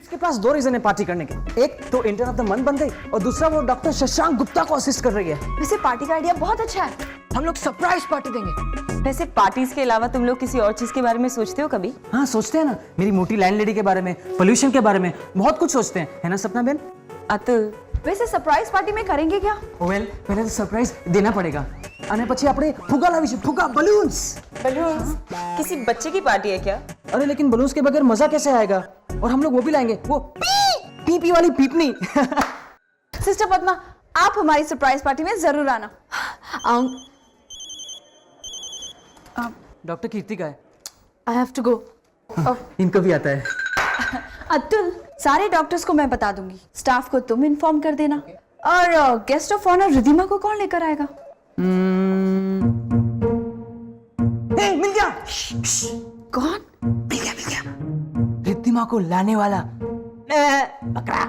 Philips के पास दो reason है पार्टी करने के। एक तो इंटर्न ऑफ द मंथ बन गई और दूसरा वो डॉक्टर शशांक गुप्ता को असिस्ट कर रही है। वैसे पार्टी का आइडिया बहुत अच्छा है। हम लोग सरप्राइज पार्टी देंगे। वैसे पार्टीज के अलावा तुम लोग किसी और चीज के बारे में सोचते हो कभी? हाँ सोचते हैं ना, मेरी मोटी लैंडलेडी के बारे में, पोल्यूशन के बारे में, बहुत कुछ सोचते हैं, है ना सपना बहन? अतुल, वैसे सरप्राइज पार्टी में करेंगे क्या? वेल पहले तो सरप्राइज देना पड़ेगा અને પછી આપણે ફુગા લાવીશું, ફુગા બલૂન્સ। बलून्स? किसी बच्चे की पार्टी है क्या? अरे लेकिन बलून्स के बगैर मजा कैसे आएगा? और हम लोग वो भी लाएंगे, वो पी पी वाली पीपनी। सिस्टर पद्मा, आप हमारी सरप्राइज पार्टी में जरूर आना। डॉक्टर कीर्ति का है, आई हैव टू गो। इनको भी आता है। अतुल, सारे डॉक्टर्स को मैं बता दूंगी, स्टाफ को तुम इन्फॉर्म कर देना। और गेस्ट ऑफ ऑनर रिधिमा को कौन लेकर आएगा? मिल गया। कौन? मिल गया रिद्धिमा को लाने वाला बकरा।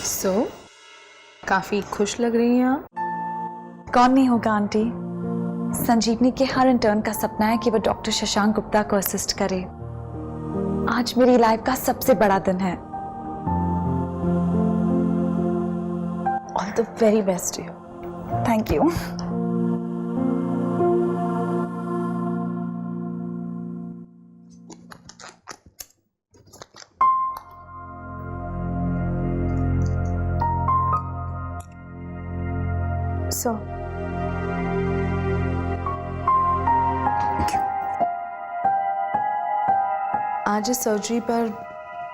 सो काफी खुश लग रही हैं आप। कौन नहीं होगा आंटी। संजीवनी के हर इंटर्न का सपना है कि वो डॉक्टर शशांक गुप्ता को असिस्ट करे। आज मेरी लाइफ का सबसे बड़ा दिन है। All the very best you. Thank you. So आज इस सर्जरी पर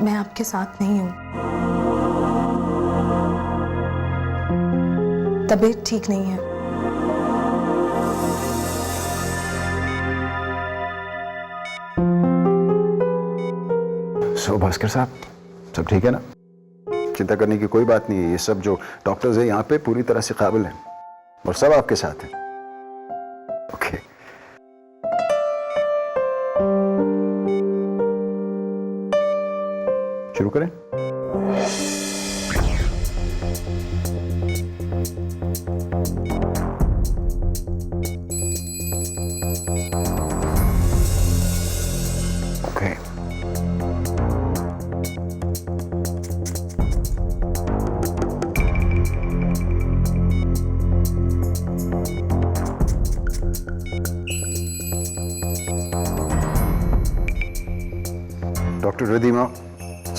मैं आपके साथ नहीं हूं। तबीयत ठीक नहीं है। सो भास्कर साहब, सब ठीक है ना? चिंता करने की कोई बात नहीं है। ये सब जो डॉक्टर्स हैं यहाँ पे पूरी तरह से काबिल हैं और सब आपके साथ हैं। ओके। शुरू करें? Okay. Dr. Ridhima,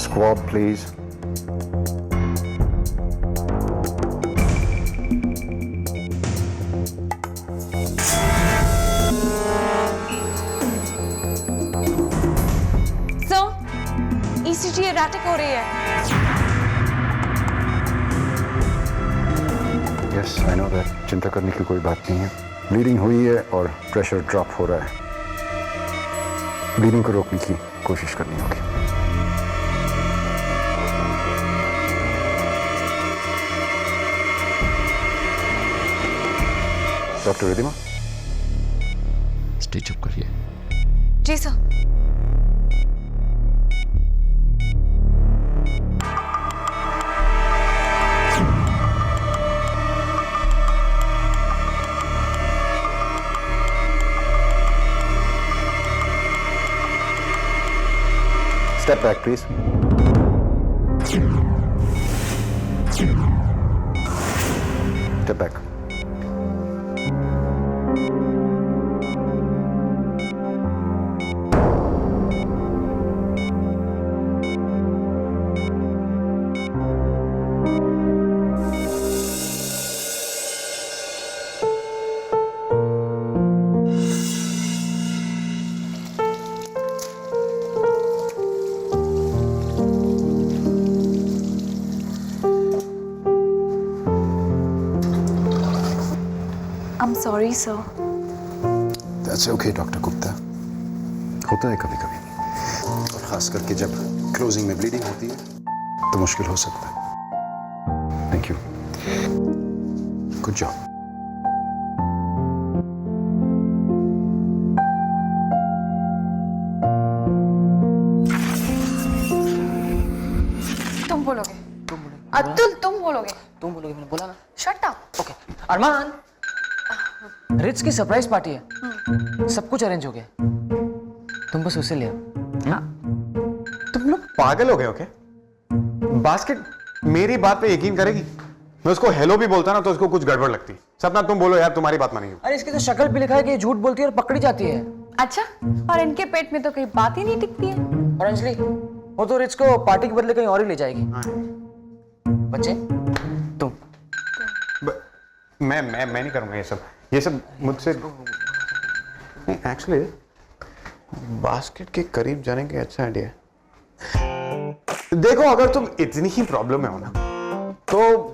squab, please. So ECG erratic हो रही है। Yes, I know that. चिंता करने की कोई बात नहीं है। ब्लीडिंग हुई है और प्रेशर ड्रॉप हो रहा है। ब्लीडिंग को रोकने की कोशिश करनी होगी। डॉक्टर रिधिमा, स्टिच अप करिए। जी sir. step back, please. Step back. I'm sorry, sir. That's okay, doctor Gupta. होता है कभी कभी, और खास करके जब क्लोजिंग में ब्लीडिंग होती है तो मुश्किल हो सकता है। Thank you, good job. तुम बोलोगे। अतुल तुम बोलोगे? तुम बोलोगे, मैंने बोला ना। Shut up. ओके अरमान, रिच की सरप्राइज पार्टी है, सब कुछ अरेंज हो गया, तुम बस उसे ले आओ। हाँ। तुम लोग पागल हो गए हो क्या? बास्केट मेरी बात पे यकीन करेगी? मैं उसको हेलो भी बोलता ना तो उसको कुछ गड़बड़ लगती। सपना तुम बोलो यार, तुम्हारी बात मानेंगे। अरे इसकी तो शक्ल पे लिखा है कि ये झूठ बोलती है और पकड़ी जाती है। अच्छा, और इनके पेट में तो कोई बात ही नहीं टिकती है। और अंजलि, वो तो रिच को पार्टी के बदले कहीं और ही ले जाएगी। बच्चे तुम। मैं नहीं करूंगा ये सब मुझसे। एक्चुअली बास्केट के करीब जाने का अच्छा आइडिया है। देखो, अगर तुम इतनी ही प्रॉब्लम में हो ना तो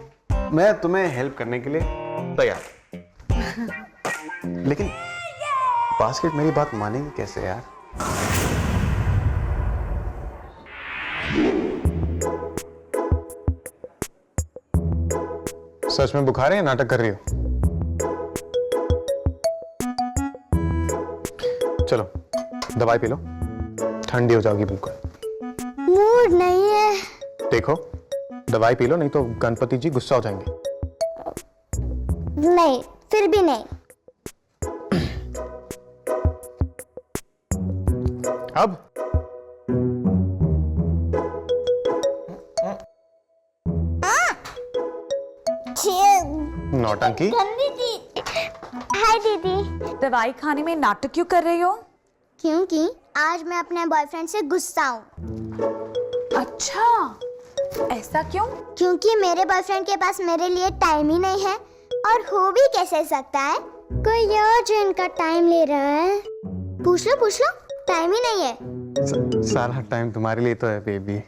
मैं तुम्हें हेल्प करने के लिए तैयार। लेकिन बास्केट मेरी बात मानेगी कैसे यार? सच में बुखार है या नाटक कर रही हो? चलो दवाई पी लो, ठंडी हो जाओगी बिल्कुल। मूड नहीं है। देखो दवाई पी लो, नहीं तो गणपति जी गुस्सा हो जाएंगे। नहीं, फिर भी नहीं। अब नौटंकी। गंदी थी। हाय दीदी। दवाई खाने में नाटक क्यों कर रही हो? क्योंकि आज मैं अपने बॉयफ्रेंड से गुस्सा हूँ। अच्छा, ऐसा क्यों? क्योंकि मेरे बॉयफ्रेंड के पास मेरे लिए टाइम ही नहीं है, और हो भी कैसे सकता है, कोई और जो इनका टाइम ले रहा है। पूछ लो, टाइम ही नहीं है। सारा टाइम तुम्हारे लिए तो है बेबी।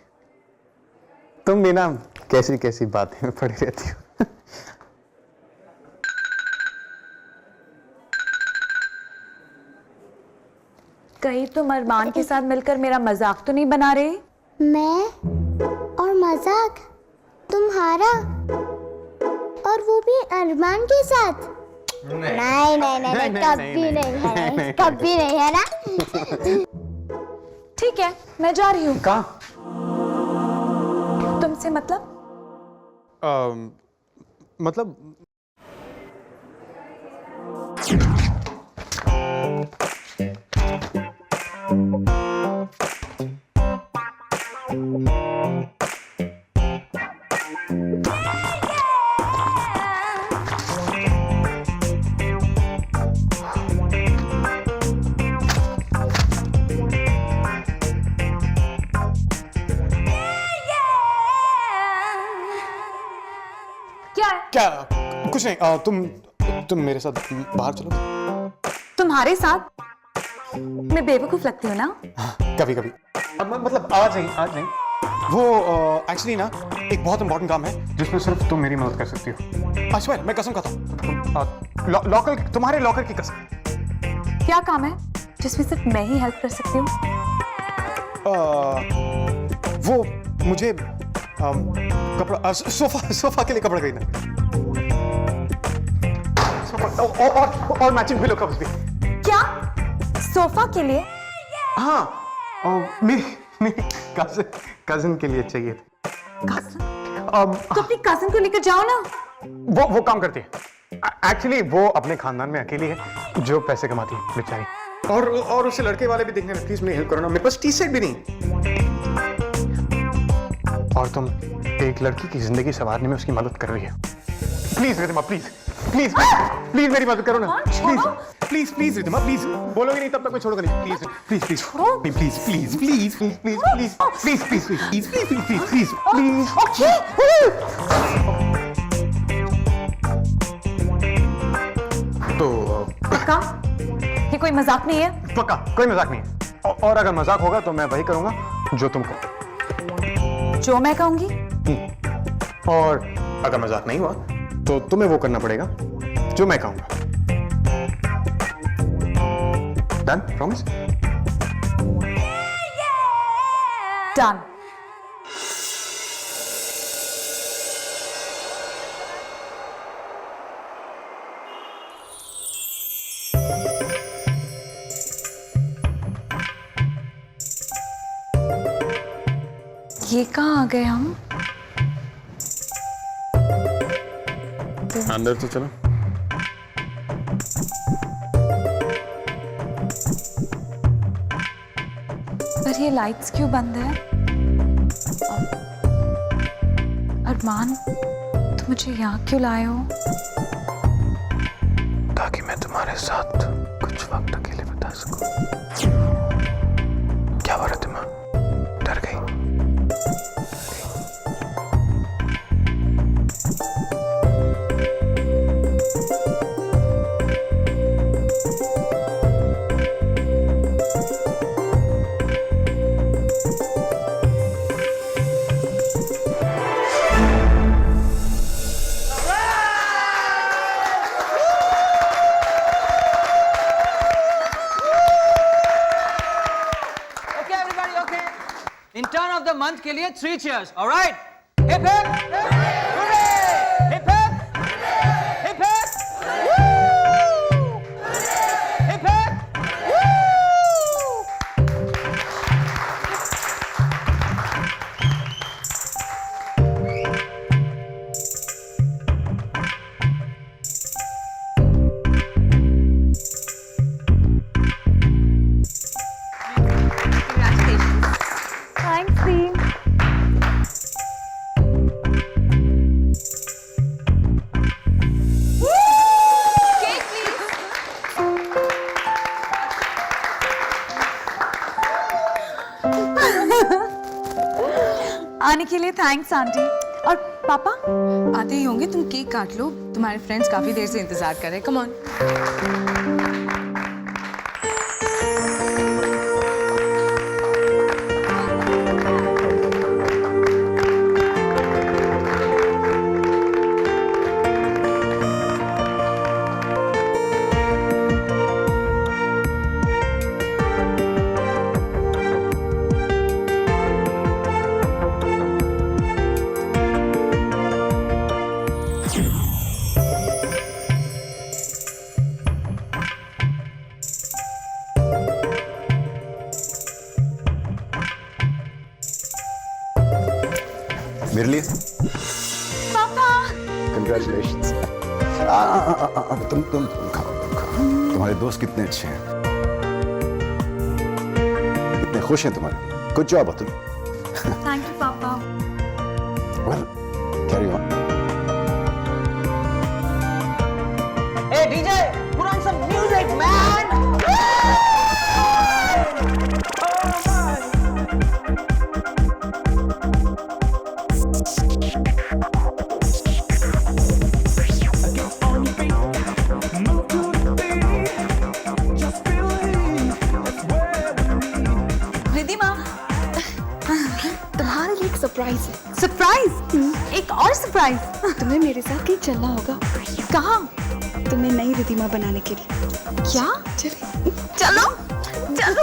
तुम भी ना कैसी कैसी बातें में पड़ी रहती हो। कहीं तुम अरमान के साथ मिलकर मेरा मजाक तो नहीं बना रहे? मैं और मजाक? तुम्हारा? और वो भी अरमान के साथ? नहीं, कभी नहीं, कभी नहीं है ना। ठीक है, मैं जा रही हूँ। कहाँ? तुमसे मतलब? मतलब क्या? कुछ नहीं। तुम मेरे साथ बाहर चलो। तुम्हारे साथ? मैं बेवकूफ लगती हूँ ना? कभी कभी। मतलब आज नहीं। वो एक्चुअली ना एक बहुत इंपॉर्टेंट काम है जिसमें सिर्फ तुम मेरी मदद कर सकती हो। आई स्वेयर, मैं कसम खाता हूँ। लॉकर, तुम्हारे लॉकर की कसम। क्या काम है जिसमें सिर्फ मैं ही हेल्प कर सकती हूँ? वो मुझे कपड़ा, सोफा के लिए कपड़ा खरीदना और मैचिंग पिलो कवर्स भी। क्या? सोफा के लिए? हाँ, मेरी कजिन के लिए चाहिए थे। कजिन? तो अपनी कजिन को लेकर जाओ ना। वो काम करती है। एक्चुअली वो अपने खानदान में अकेली है जो पैसे कमाती है बेचारी। और उसे लड़के वाले भी देखने में। प्लीज मेरी हेल्प करो ना, मेरे पास टी शर्ट भी नहीं। और तुम एक लड़की की जिंदगी संवारने में उसकी मदद कर रही है। प्लीज रिधिमा, प्लीज मेरी मदद करो ना। Please Ridhima, please. बोलोगे नहीं तब तक मैं छोड़ूंगा नहीं। प्लीज। तो पक्का? ये कोई मजाक नहीं है? पक्का कोई मजाक नहीं है। और अगर मजाक होगा तो मैं वही करूंगा जो तुम कहो। जो मैं कहूंगी? और अगर मजाक नहीं हुआ तो तुम्हें वो करना पड़ेगा जो मैं कहूंगा। डन? प्रॉमिस? डन। ये कहाँ आ गए हम? चलती हूँ। अंदर तो चलो। पर ये लाइट्स क्यों बंद है? अरमान, तुम मुझे यहाँ क्यों लाए हो? ताकि मैं तुम्हारे साथ कुछ वक्त अकेले बिता सकूं। क्या हो रहा है तुम्हें? डर गई? Okay, everybody, okay. In turn of the month के लिए 3 cheers, all right? Hip hip, hooray! Hip hip, hip hip, woo! Hip hip, woo! Thanks, team. आने के लिए थैंक्स आंटी। और पापा? आते ही होंगे, तुम केक काट लो, तुम्हारे फ्रेंड्स काफी देर से इंतजार कर रहे हैं। Come on. मेरे लिए? पापा! कंग्रेचुलेशंस। तुम खाओ। तुम्हारे दोस्त कितने अच्छे हैं, कितने खुश हैं तुम्हारे। Good job Atul. Thank you पापा। Well, carry on. Hey DJ, put on some music, man! Riddhima, तुम्हारे लिए एक सरप्राइज है। सरप्राइज? एक और सरप्राइज? तुम्हें मेरे साथ कहीं चलना होगा। कहाँ? तुम्हें नई रिधिमा बनाने के लिए। क्या? चलिए। चलो चलो।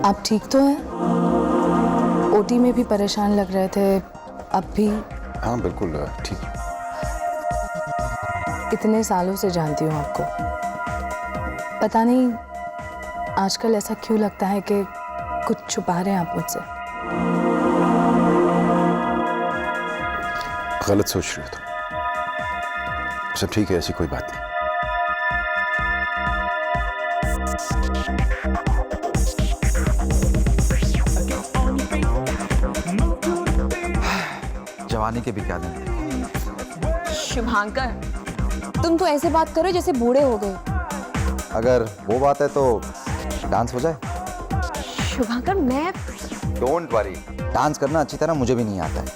आप ठीक तो हैं? ओटी में भी परेशान लग रहे थे, अब भी? हाँ बिल्कुल ठीक। इतने सालों से जानती हूँ आपको, पता नहीं आजकल ऐसा क्यों लगता है कि कुछ छुपा रहे हैं आप मुझसे। गलत सोच रही हो तुम। सब ठीक है, ऐसी कोई बात नहीं। जवानी के भी क्या दिन थे। शुभांकर, तुम तो ऐसे बात करो जैसे बूढ़े हो गए। अगर वो बात है तो डांस हो जाए। शुभांकर, मैं डोंट वरी, डांस करना अच्छी तरह मुझे भी नहीं आता है।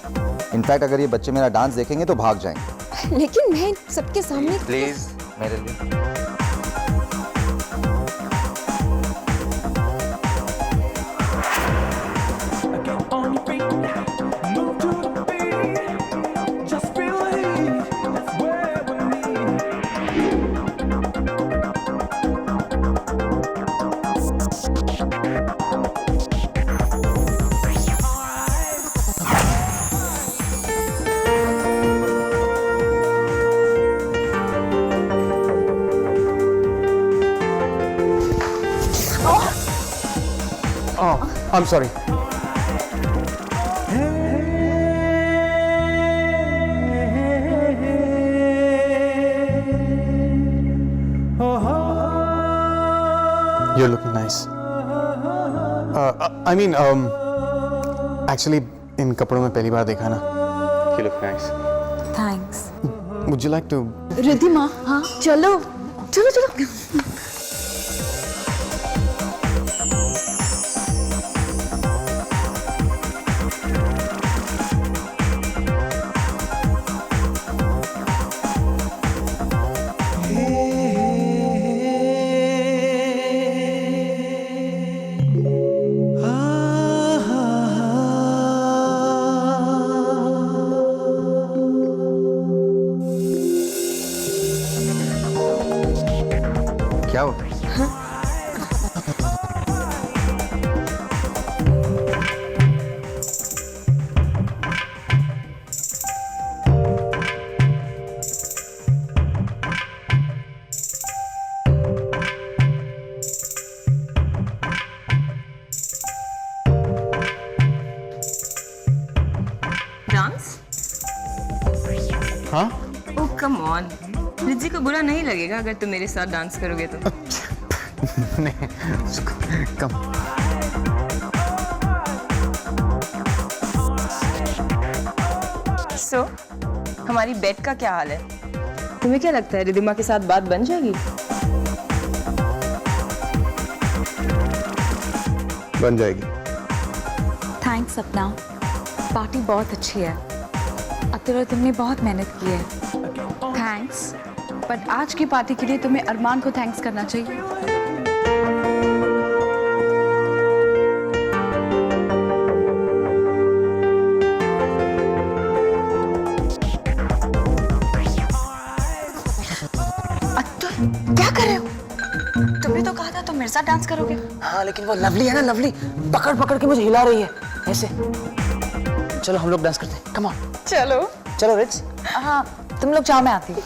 इनफैक्ट अगर ये बच्चे मेरा डांस देखेंगे तो भाग जाएंगे। लेकिन मैं सबके सामने प्लीज मेरे लिए। I am sorry. You're looking nice. I mean, actually, इन कपड़ों में पहली बार देखा ना। You look nice. Thanks. Would you like to? Riddhima, हाँ चलो चलो चलो। क्या हो? डांस? हाँ? ओह कम ऑन, रिद्धि को बुरा नहीं लगेगा अगर तुम मेरे साथ डांस करोगे तो। नहीं, कम। सो हमारी बेट का क्या हाल है? तुम्हें क्या लगता है रिद्धिमा के साथ बात बन जाएगी? बन जाएगी। थैंक्स सपना, पार्टी बहुत अच्छी है। अतुल, तुमने बहुत मेहनत की है। थैंक्स, बट आज की पार्टी के लिए तुम्हें अरमान को थैंक्स करना चाहिए। अतुल, क्या कर रहे हो? तुमने तो कहा था तुम मेरे साथ डांस करोगे। हाँ लेकिन वो लवली है ना, लवली पकड़ पकड़ के मुझे हिला रही है ऐसे। चलो हम लोग डांस करते हैं, कम ऑन। चलो चलो रिट्स। हाँ तुम लोग जाओ, मैं आती हूँ।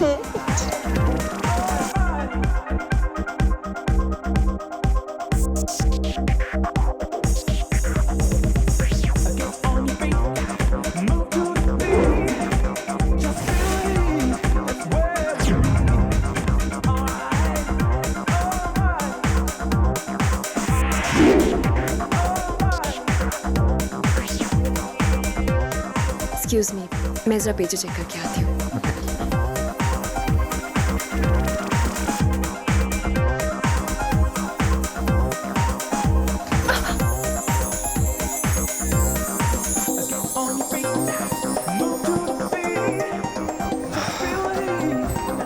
एक्सक्यूज मी, मैं जरा पेज चेक करके आती हूँ।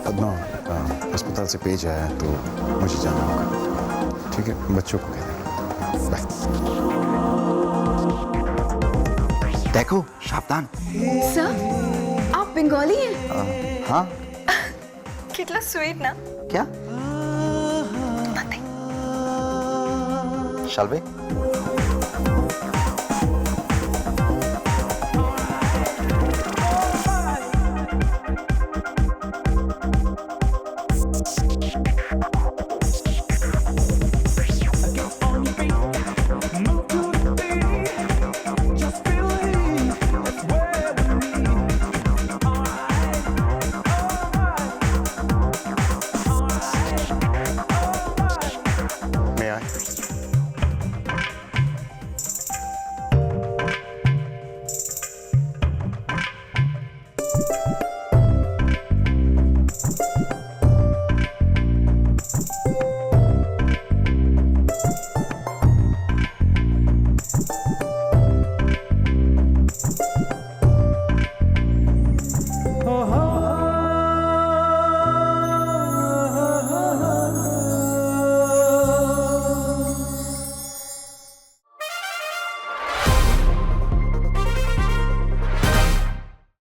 पद्मा, अस्पताल से पेज आया है तो मुझे जाना होगा। ठीक है, बच्चों को कह देना। बाय। देखो सावधान। सर, आप बंगाली हैं? हाँ? कितना स्वीट ना। क्या? शालवे?